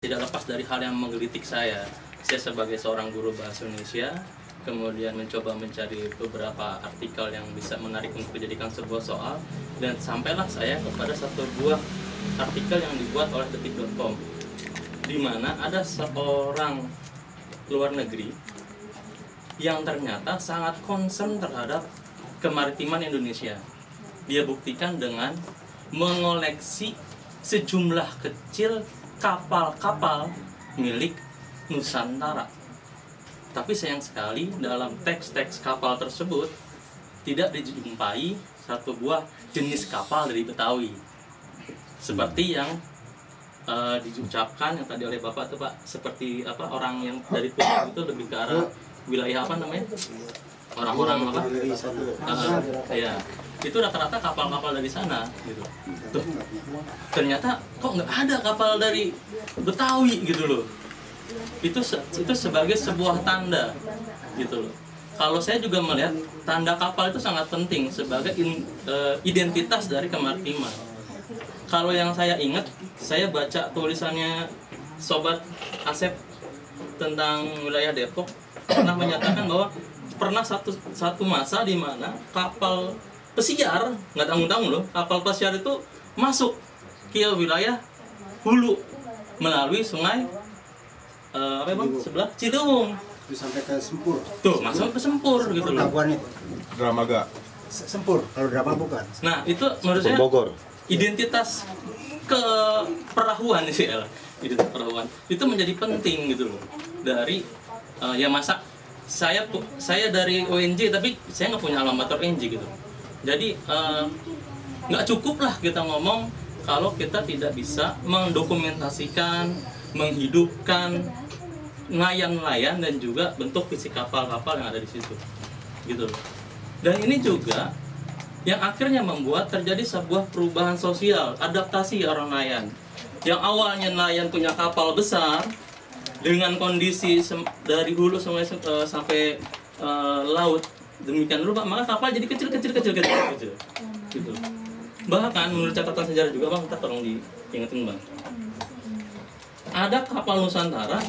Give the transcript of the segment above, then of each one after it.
tidak lepas dari hal yang menggelitik saya. Saya sebagai seorang guru bahasa Indonesia, kemudian mencoba mencari beberapa artikel yang bisa menarik untuk dijadikan sebuah soal, dan sampailah saya kepada satu buah artikel yang dibuat oleh detik.com, di mana ada seorang luar negeri yang ternyata sangat concern terhadap kemaritiman Indonesia. Dia buktikan dengan mengoleksi sejumlah kecil kapal-kapal milik Nusantara. Tapi sayang sekali dalam teks-teks kapal tersebut tidak dijumpai satu buah jenis kapal dari Betawi. Seperti yang diucapkan yang tadi oleh Bapak tuh Pak, seperti apa, orang yang dari Pulau itu lebih ke arah wilayah apa namanya? Orang-orang apa? Ya. Itu rata-rata kapal-kapal dari sana gitu. Tuh, ternyata kok nggak ada kapal dari Betawi gitu loh. Itu sebagai sebuah tanda gitu loh. Kalau saya juga melihat tanda kapal itu sangat penting sebagai identitas dari kemaritiman. Kalau yang saya ingat, saya baca tulisannya Sobat Asep tentang wilayah Depok pernah menyatakan bahwa pernah satu masa di mana kapal pesiar, nggak tanggung-tanggung loh, kapal pesiar itu masuk ke wilayah hulu melalui sungai apa bang, sebelah Ciliwung sampai ke Sempur. Tuh, masuk ke Sempur gitu loh. Pelabuhan itu. Dramaga. Sempur, kalau drama bukan. Nah, itu menurut saya Bogor. Identitas keperahuan sih, identitas perahuan itu menjadi penting gitu loh. Dari ya masa saya dari ONJ tapi saya nggak punya alamator ONJ gitu. Jadi nggak cukup lah kita ngomong kalau kita tidak bisa mendokumentasikan, menghidupkan nelayan-nelayan dan juga bentuk fisik kapal-kapal yang ada di situ, gitu. Dan ini juga yang akhirnya membuat terjadi sebuah perubahan sosial, adaptasi orang nelayan. Yang awalnya nelayan punya kapal besar dengan kondisi dari hulu sampai laut. Demikian rupa, maka kapal jadi kecil. Gitu. Bahkan menurut catatan sejarah juga bang, kita tolong diingetin bang. Ada kapal Nusantara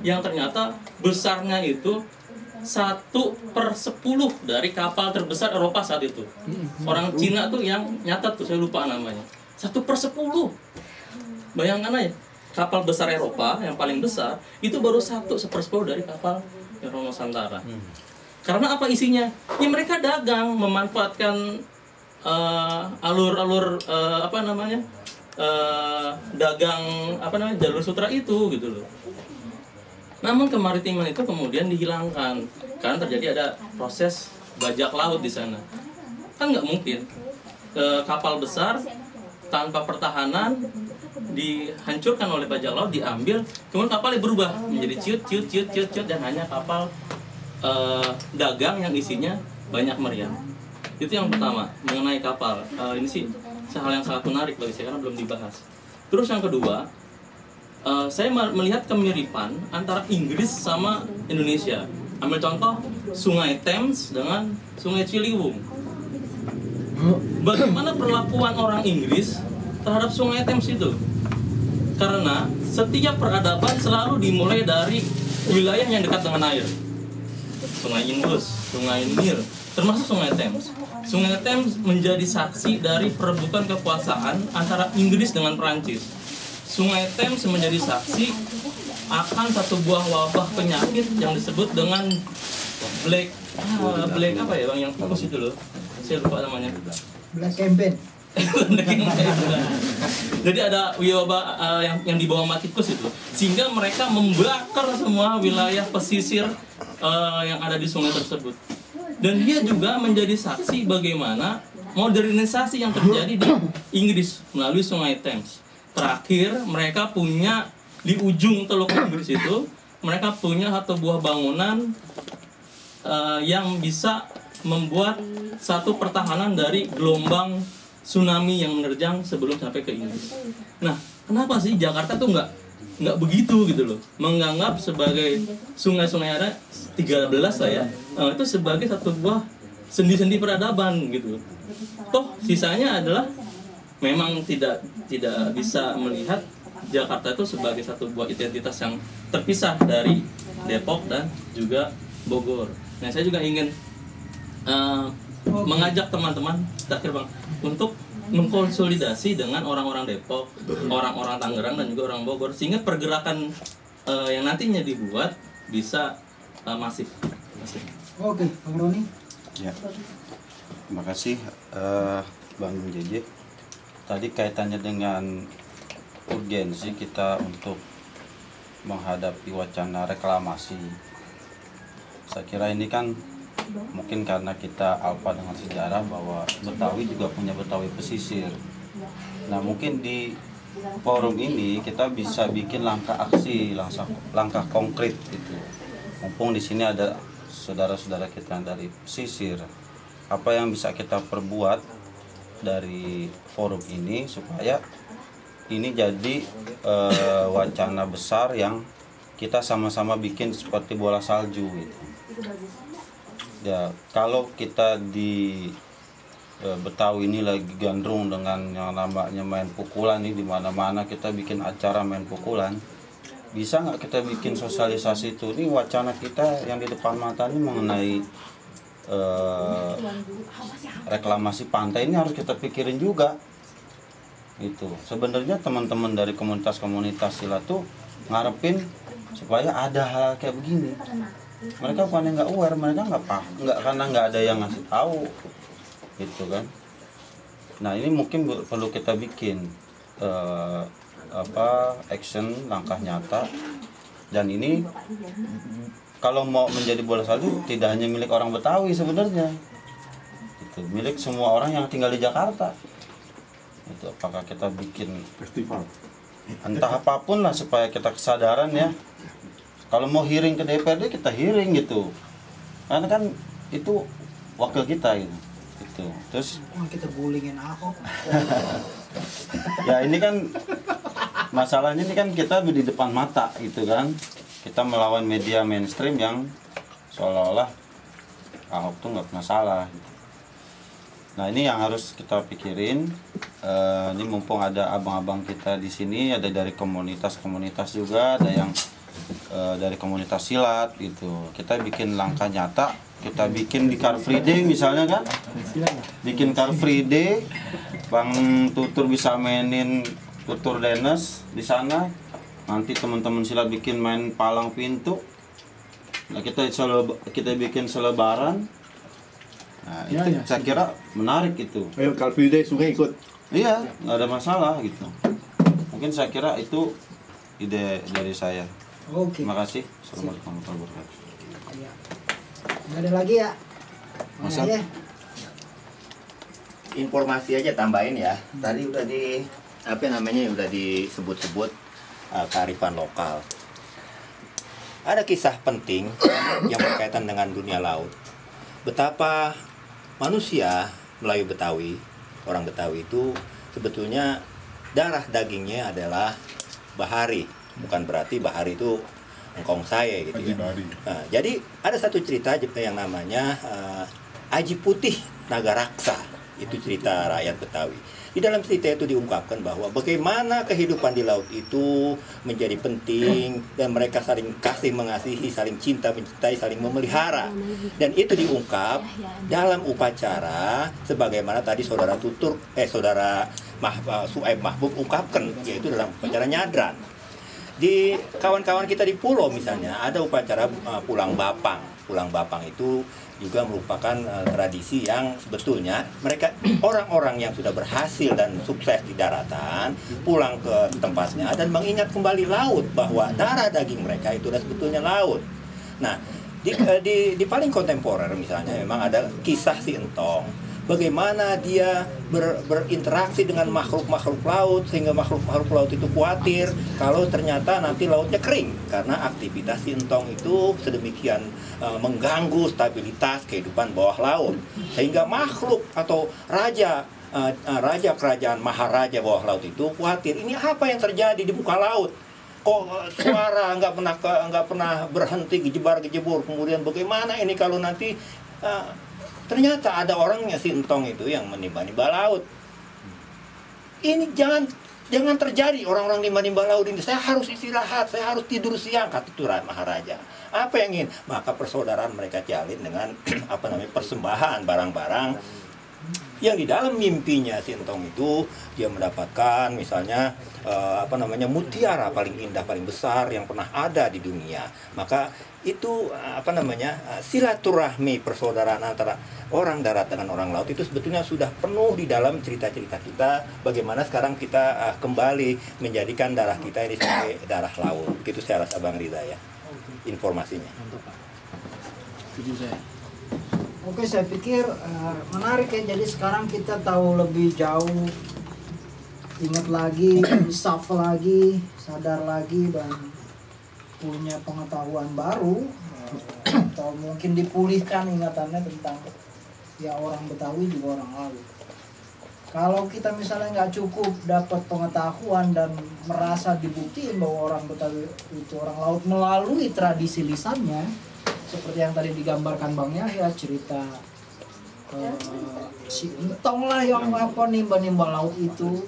yang ternyata besarnya itu 1/10 dari kapal terbesar Eropa saat itu. Orang Cina tuh yang nyatat tuh, saya lupa namanya. 1/10. Bayangkan aja, kapal besar Eropa yang paling besar itu baru 1/10 dari kapal Nusantara. Karena apa isinya? Ya mereka dagang, memanfaatkan alur-alur dagang jalur sutra itu gitu loh. Namun kemaritiman itu kemudian dihilangkan karena terjadi ada proses bajak laut di sana. Kan nggak mungkin kapal besar tanpa pertahanan dihancurkan oleh bajak laut, diambil, kemudian kapalnya berubah menjadi ciut dan hanya kapal dagang yang isinya banyak meriam. Itu yang pertama mengenai kapal. Ini sih hal yang sangat menarik bagi saya karena belum dibahas. Terus yang kedua, saya melihat kemiripan antara Inggris sama Indonesia. Ambil contoh Sungai Thames dengan Sungai Ciliwung. Bagaimana perlakuan orang Inggris terhadap Sungai Thames itu? Karena setiap peradaban selalu dimulai dari wilayah yang dekat dengan air. Sungai Indus, Sungai Nil, termasuk Sungai Thames. Sungai Thames menjadi saksi dari perebutan kekuasaan antara Inggris dengan Perancis. Sungai Thames menjadi saksi akan satu buah wabah penyakit yang disebut dengan black apa ya bang, yang fokus itu loh, saya lupa namanya. Black campaign. Jadi ada wabah yang dibawa matikus itu, sehingga mereka membakar semua wilayah pesisir yang ada di sungai tersebut. Dan dia juga menjadi saksi bagaimana modernisasi yang terjadi di Inggris melalui Sungai Thames. Terakhir mereka punya di ujung Teluk Inggris itu, mereka punya satu buah bangunan yang bisa membuat satu pertahanan dari gelombang tsunami yang menerjang sebelum sampai ke Inggris. Nah, kenapa sih Jakarta tuh nggak begitu gitu loh, menganggap sebagai sungai-sungai ada 13 lah ya, itu sebagai satu buah sendi-sendi peradaban gitu. Toh sisanya adalah memang tidak bisa melihat Jakarta itu sebagai satu buah identitas yang terpisah dari Depok dan juga Bogor. Nah, saya juga ingin mengajak teman-teman, terakhir Bang, untuk mengkonsolidasi dengan orang-orang Depok, orang-orang Tangerang dan juga orang Bogor, sehingga pergerakan yang nantinya dibuat bisa masif. Oke, Bang Roni. Ya, terima kasih Bang JJ. Tadi kaitannya dengan urgensi kita untuk menghadapi wacana reklamasi. Saya kira ini kan mungkin karena kita alpa dengan sejarah bahwa Betawi juga punya Betawi pesisir. Nah, mungkin di forum ini kita bisa bikin langkah aksi, langkah konkret itu. Mumpung di sini ada saudara-saudara kita yang dari pesisir, apa yang bisa kita perbuat dari forum ini supaya ini jadi wacana besar yang kita sama-sama bikin seperti bola salju gitu. Ya, kalau kita di Betawi ini lagi gandrung dengan yang namanya main pukulan nih, di mana-mana kita bikin acara main pukulan. Bisa nggak kita bikin sosialisasi itu? Ini wacana kita yang di depan mata ini mengenai reklamasi pantai ini harus kita pikirin juga. Itu sebenarnya teman-teman dari komunitas-komunitas silat tuh ngarepin supaya ada hal kayak begini. Mereka bukan nggak aware, mereka nggak paham, karena nggak ada yang ngasih tahu, gitu kan. Nah, ini mungkin perlu kita bikin action, langkah nyata. Dan ini kalau mau menjadi bola salju tidak hanya milik orang Betawi sebenarnya, itu milik semua orang yang tinggal di Jakarta. Itu apakah kita bikin festival, entah apapun lah supaya kita kesadaran ya. Kalau mau hearing ke DPRD kita hearing gitu, karena kan itu wakil kita gitu. Terus Kita bullyingin Ahok. ya ini kan masalahnya, ini kan kita di depan mata gitu kan, kita melawan media mainstream yang seolah-olah Ahok tuh nggak pernah salah gitu. Nah, ini yang harus kita pikirin. Ini mumpung ada abang-abang kita di sini, ada dari komunitas-komunitas juga, ada yang dari komunitas silat gitu. Kita bikin langkah nyata, kita bikin di Car Free Day misalnya kan, bikin Car Free Day, Bang Tutur bisa mainin tutur Dennis di sana, nanti teman-teman silat bikin main palang pintu. Nah, kita bikin selebaran. Nah, itu saya kira menarik itu. ayo Car Free Day sungai ikut. Iya, nggak ada masalah gitu. Mungkin saya kira itu ide dari saya. Oke. Terima kasih. Assalamualaikum warahmatullahi wabarakatuh. Ya. Nggak ada lagi ya? Masa? Aja. Informasi aja tambahin ya. Tadi udah udah disebut-sebut kearifan lokal. Ada kisah penting yang berkaitan dengan dunia laut. Betapa manusia Melayu Betawi, orang Betawi itu sebetulnya darah dagingnya adalah bahari. Bukan berarti bahari itu engkong saya gitu ya. Nah, jadi ada satu cerita yang namanya Aji Putih Naga Raksa. Itu cerita rakyat Betawi. Di dalam cerita itu diungkapkan bahwa bagaimana kehidupan di laut itu menjadi penting dan mereka saling kasih mengasihi, saling cinta mencintai, saling memelihara. Dan itu diungkap dalam upacara sebagaimana tadi saudara Suaib Mahbub ungkapkan, yaitu dalam upacara nyadran. Di kawan-kawan kita di pulau misalnya ada upacara pulang bapang. Pulang bapang itu juga merupakan tradisi yang sebetulnya mereka orang-orang yang sudah berhasil dan sukses di daratan pulang ke tempatnya dan mengingat kembali laut, bahwa darah daging mereka itu adalah sebetulnya laut. Nah, di paling kontemporer misalnya memang ada kisah si Entong, bagaimana dia berinteraksi dengan makhluk-makhluk laut sehingga makhluk-makhluk laut itu khawatir kalau ternyata nanti lautnya kering karena aktivitas si Entong itu sedemikian mengganggu stabilitas kehidupan bawah laut, sehingga makhluk atau raja kerajaan maharaja bawah laut itu khawatir, ini apa yang terjadi di muka laut, kok suara nggak pernah berhenti, gejebar-gejebur, kemudian bagaimana ini kalau nanti ternyata ada orangnya si Entong itu yang menimba-nimba laut. Ini jangan Jangan terjadi orang-orang nimba-nimba laut ini, saya harus istirahat, saya harus tidur siang, kata itu Maharaja. Apa yang ingin? Maka persaudaraan mereka jalin dengan persembahan barang-barang yang di dalam mimpinya Sintong itu dia mendapatkan misalnya mutiara paling indah, paling besar yang pernah ada di dunia. Maka itu silaturahmi persaudaraan antara orang darat dengan orang laut itu sebetulnya sudah penuh di dalam cerita-cerita kita. Bagaimana sekarang kita kembali menjadikan darah kita ini sebagai darah laut. Begitu saya rasa Bang Riza ya informasinya. Setuju saya. Oke, saya pikir menarik ya. Jadi sekarang kita tahu lebih jauh, ingat lagi, insaf lagi, sadar lagi, dan punya pengetahuan baru, atau mungkin dipulihkan ingatannya tentang ya orang Betawi juga orang laut. Kalau kita misalnya nggak cukup dapat pengetahuan dan merasa dibuktiin bahwa orang Betawi itu orang laut melalui tradisi lisannya, seperti yang tadi digambarkan Bang Yahya, cerita si Entong lah yang nimba-nimba laut itu,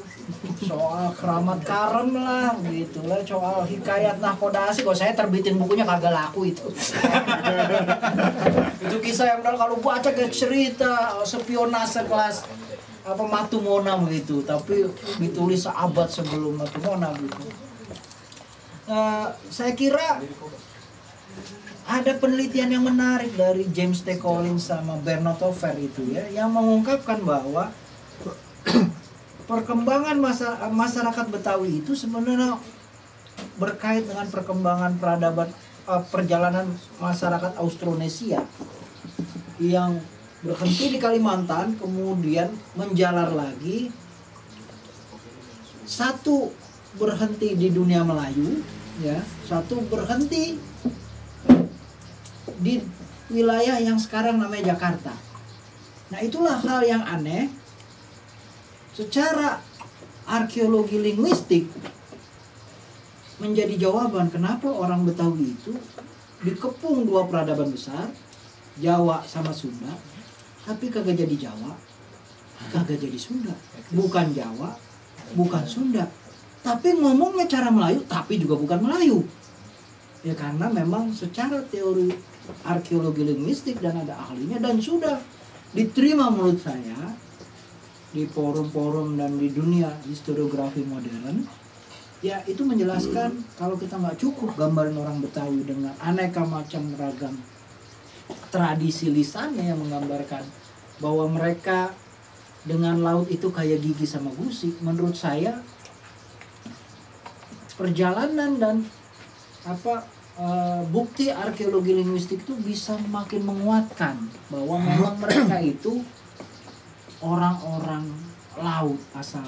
soal keramat karem lah gitu lah, soal hikayat nahkodasi. Kok saya terbitin bukunya kagak laku itu. Itu kisah yang benar, kalau baca ke cerita spionase kelas Matumona begitu, tapi ditulis seabad sebelum Matumona gitu. Saya kira ada penelitian yang menarik dari James T. Collins sama Bernard Over itu ya, yang mengungkapkan bahwa perkembangan masyarakat Betawi itu sebenarnya berkait dengan perkembangan peradaban perjalanan masyarakat Austronesia yang berhenti di Kalimantan, kemudian menjalar lagi, satu berhenti di dunia Melayu ya, satu berhenti di wilayah yang sekarang namanya Jakarta. Nah, itulah hal yang aneh. Secara arkeologi linguistik menjadi jawaban kenapa orang Betawi itu dikepung dua peradaban besar, Jawa sama Sunda, tapi kagak jadi Jawa, kagak jadi Sunda. Bukan Jawa, bukan Sunda, tapi ngomongnya cara Melayu, tapi juga bukan Melayu. Ya karena memang secara teori arkeologi linguistik dan ada ahlinya, dan sudah diterima menurut saya di forum-forum dan di dunia historiografi modern, ya itu menjelaskan kalau kita nggak cukup gambarin orang Betawi dengan aneka macam ragam tradisi lisannya yang menggambarkan bahwa mereka dengan laut itu kayak gigi sama gusi. Menurut saya perjalanan dan bukti arkeologi linguistik itu bisa makin menguatkan bahwa memang mereka itu orang-orang laut asal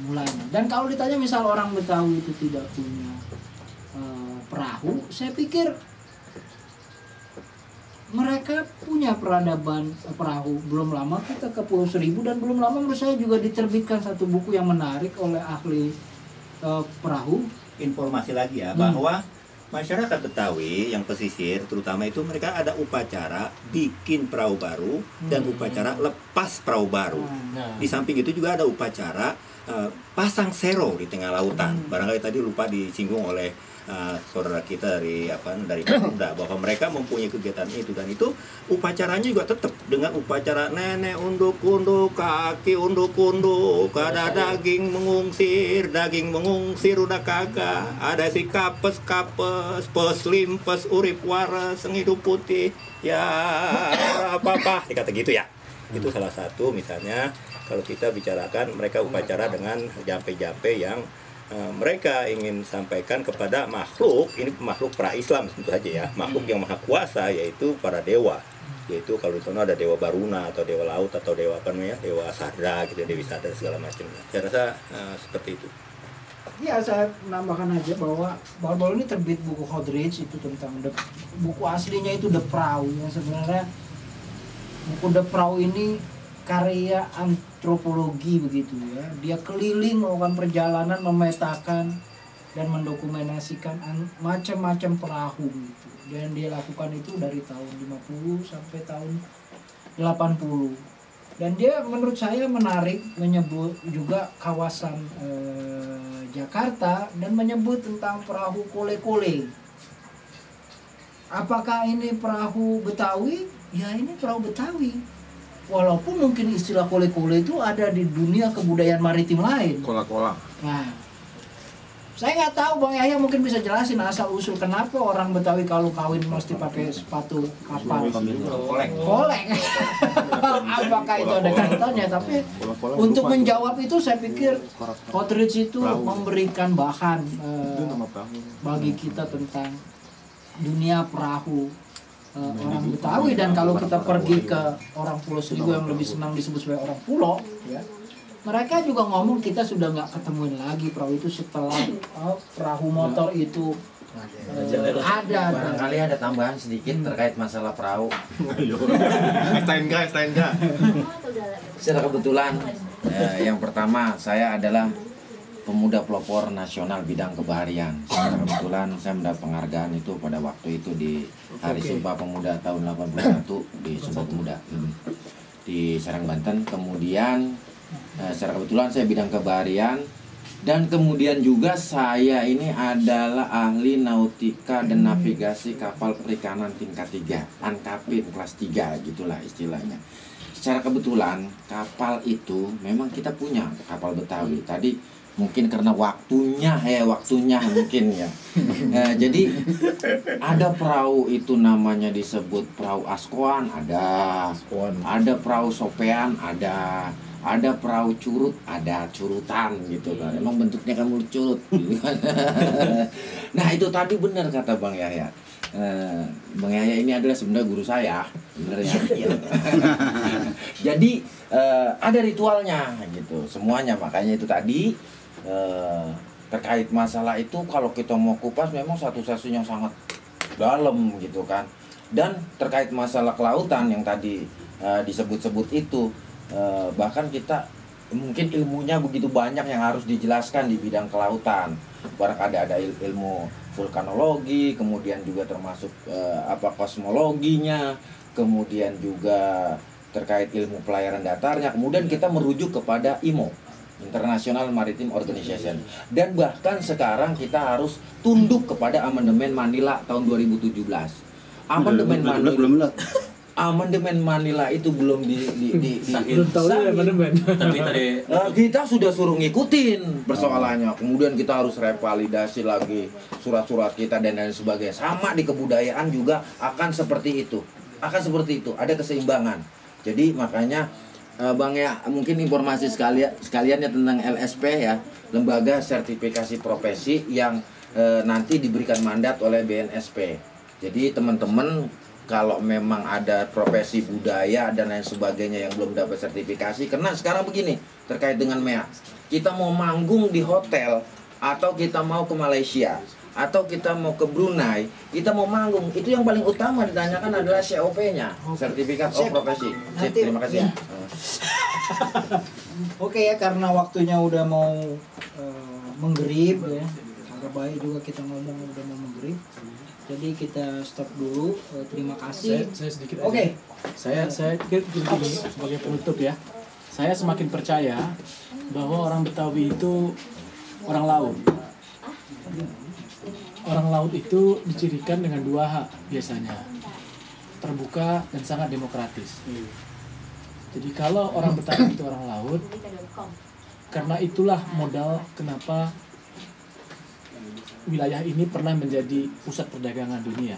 mulanya. Dan kalau ditanya misal orang Betawi itu tidak punya perahu, saya pikir mereka punya peradaban perahu. Belum lama kita ke Pulau Seribu, dan belum lama menurut saya juga diterbitkan satu buku yang menarik oleh ahli perahu. Informasi lagi ya, bahwa masyarakat Betawi yang pesisir terutama itu mereka ada upacara bikin perahu baru dan upacara lepas perahu baru. Di samping itu juga ada upacara pasang sero di tengah lautan. Barangkali tadi lupa disinggung oleh saudara kita dari Sunda bahwa mereka mempunyai kegiatan itu, dan itu upacaranya juga tetap dengan upacara nenek unduk-unduk, kaki unduk-unduk, ada daging mengungsir udah kagak, ada si kapes peslimpes urip waras hidup putih ya apa dikata gitu ya. Itu salah satu misalnya kalau kita bicarakan mereka upacara dengan jampe-jampe yang mereka ingin sampaikan kepada makhluk, ini makhluk pra-Islam tentu saja ya, makhluk yang maha kuasa, yaitu para dewa. Yaitu kalau di sana ada dewa Baruna atau dewa laut atau dewa dewa Sadra gitu, Dewi Sadra segala macam. Saya rasa seperti itu. Ya, saya menambahkan aja bahwa baru-baru ini terbit buku Holdridge itu tentang buku aslinya itu The Prau, yang sebenarnya buku The Prau ini karya antropologi begitu ya. Dia keliling melakukan perjalanan, memetakan dan mendokumentasikan macam-macam perahu gitu. Dan dia lakukan itu dari tahun 50 sampai tahun 80. Dan dia menurut saya menarik menyebut juga kawasan Jakarta dan menyebut tentang perahu kole-kole. Apakah ini perahu Betawi? Ya ini perahu Betawi. Walaupun mungkin istilah kole-kole itu ada di dunia kebudayaan maritim lain. Kola-kola. Nah, saya nggak tahu Bang Yahya mungkin bisa jelasin asal usul kenapa orang Betawi kalau kawin mesti pakai sepatu kapal koleng. Apakah itu ada kaitannya? Tapi untuk menjawab itu saya pikir Outreach itu memberikan bahan bagi kita tentang dunia perahu orang Betawi. Dan kalau kita pergi ke orang Pulau Seribu yang lebih senang disebut sebagai orang pulau, ya, mereka juga ngomong kita sudah nggak ketemuin lagi perahu itu setelah perahu motor itu ada. Barangkali ada tambahan sedikit terkait masalah perahu. STNK. Secara kebetulan yang pertama saya adalah pemuda pelopor nasional bidang kebaharian. Secara kebetulan saya mendapat penghargaan itu pada waktu itu di Hari Sumpah Pemuda tahun 81 di Sumpah Pemuda di Serang, Banten. Kemudian secara kebetulan saya bidang kebaharian, dan kemudian juga saya ini adalah ahli nautika dan navigasi kapal perikanan tingkat 3, ANKAPIN kelas 3 gitulah istilahnya. Secara kebetulan kapal itu memang kita punya kapal Betawi. Tadi mungkin karena waktunya mungkin ya. Jadi ada perahu itu namanya disebut perahu Askoan, ada perahu Sopean, ada perahu curut, ada curutan gitu kan. Emang bentuknya kan mulut curut. Nah itu tadi benar kata Bang Yahya. Bang Yahya ini adalah sebenarnya guru saya, sebenarnya. Jadi ada ritualnya gitu, semuanya. Makanya itu tadi terkait masalah itu kalau kita mau kupas memang satu sesinya sangat dalam gitu kan. Dan terkait masalah kelautan yang tadi disebut-sebut itu, bahkan kita mungkin ilmunya begitu banyak yang harus dijelaskan di bidang kelautan. Barangkali ada ilmu vulkanologi, kemudian juga termasuk kosmologinya, kemudian juga terkait ilmu pelayaran datarnya, kemudian kita merujuk kepada IMO, International Maritime Organization, dan bahkan sekarang kita harus tunduk kepada Amandemen Manila tahun 2017. Amandemen Manila itu belum Belum tahu ya amandemen. Tapi tadi kita sudah suruh ngikutin persoalannya, kemudian kita harus revalidasi lagi surat-surat kita dan lain sebagainya. Sama di kebudayaan juga akan seperti itu, ada keseimbangan. Jadi makanya Bang ya, mungkin informasi sekaliannya tentang LSP ya, lembaga sertifikasi profesi yang nanti diberikan mandat oleh BNSP. Jadi teman-teman kalau memang ada profesi budaya dan lain sebagainya yang belum dapat sertifikasi, karena sekarang begini terkait dengan MEA, kita mau manggung di hotel atau kita mau ke Malaysia atau kita mau ke Brunei, kita mau manggung, itu yang paling utama ditanyakan adalah COP-nya, sertifikat of profesi. Terima kasih. Oke ya, karena waktunya udah mau menggerib ya, agak baik juga kita ngomong udah mau menggerib. Jadi kita stop dulu. Terima kasih. Saya sedikit. Oke. Saya pikir gini sebagai penutup ya. Saya semakin percaya bahwa orang Betawi itu orang laut. Orang laut itu dicirikan dengan 2 hal biasanya. Terbuka dan sangat demokratis. Jadi kalau orang Betawi itu orang laut, karena itulah modal kenapa wilayah ini pernah menjadi pusat perdagangan dunia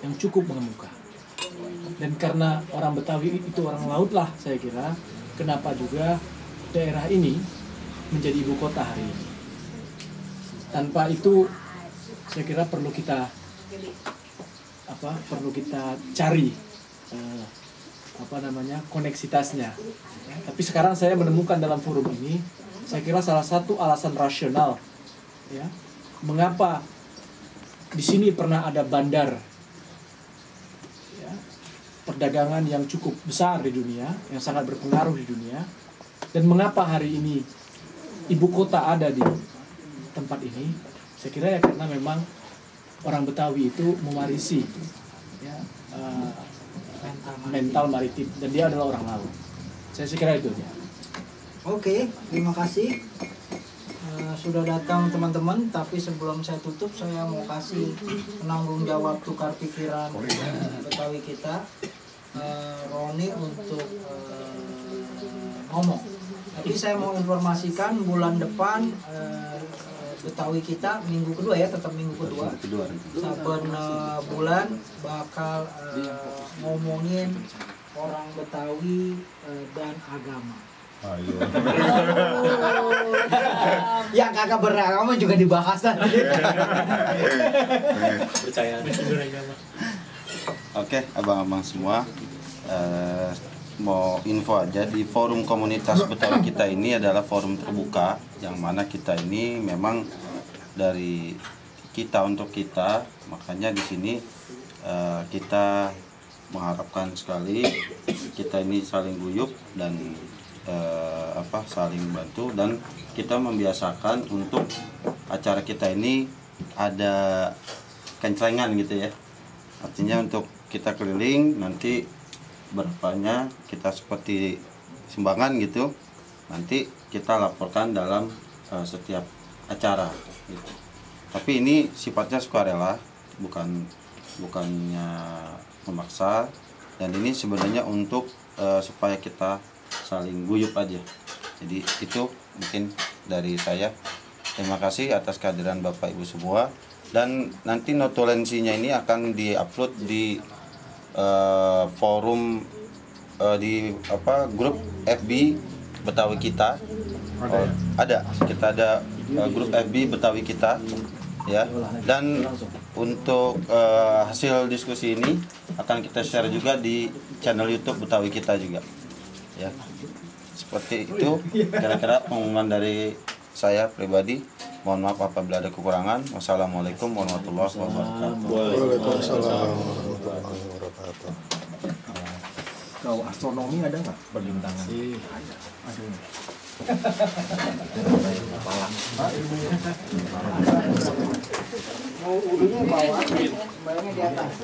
yang cukup mengemuka. Dan karena orang Betawi itu orang laut lah, saya kira kenapa juga daerah ini menjadi ibu kota hari ini. Tanpa itu saya kira perlu kita cari koneksitasnya. Tapi sekarang saya menemukan dalam forum ini, saya kira salah satu alasan rasional ya, mengapa di sini pernah ada bandar ya, perdagangan yang cukup besar di dunia, yang sangat berpengaruh di dunia, dan mengapa hari ini ibu kota ada di tempat ini, saya kira ya karena memang orang Betawi itu mewarisi ya, mental maritim, dan dia adalah orang laut. Saya sih kira itu. Oke, terima kasih. Sudah datang teman-teman, tapi sebelum saya tutup saya mau kasih penanggung jawab tukar pikiran Betawi kita, Roni, untuk ngomong. Tapi saya mau informasikan bulan depan Betawi kita minggu kedua ya, tetap minggu kedua. Saben bulan bakal ngomongin orang Betawi dan agama. Ayo. Yang kagak beragama juga dibahas nanti. Percaya. Oke, abang-abang semua, mau info aja, di forum komunitas Betawi kita ini adalah forum terbuka, yang mana kita ini memang dari kita untuk kita, makanya di sini kita mengharapkan sekali kita ini saling guyup dan saling bantu, dan kita membiasakan untuk acara kita ini ada kencengan gitu ya, artinya untuk kita keliling nanti berapanya kita seperti sumbangan gitu, nanti kita laporkan dalam setiap acara gitu. Tapi ini sifatnya sukarela, bukannya memaksa, dan ini sebenarnya untuk supaya kita saling guyup aja. Jadi itu mungkin dari saya. Terima kasih atas kehadiran Bapak Ibu semua, dan nanti notulensinya ini akan diupload di forum di grup FB Betawi kita. Kita ada grup FB Betawi kita ya, dan untuk hasil diskusi ini akan kita share juga di channel YouTube Betawi kita juga ya. Seperti itu kira-kira pengumuman dari saya pribadi. Mohon maaf apabila ada kekurangan. Wassalamualaikum warahmatullahi wabarakatuh. Waalaikumsalam warahmatullahi wabarakatuh. Kalau astronomi ada nggak perlintangan? Ada. Palang. Mau ulunya bawah, bayangnya di atas.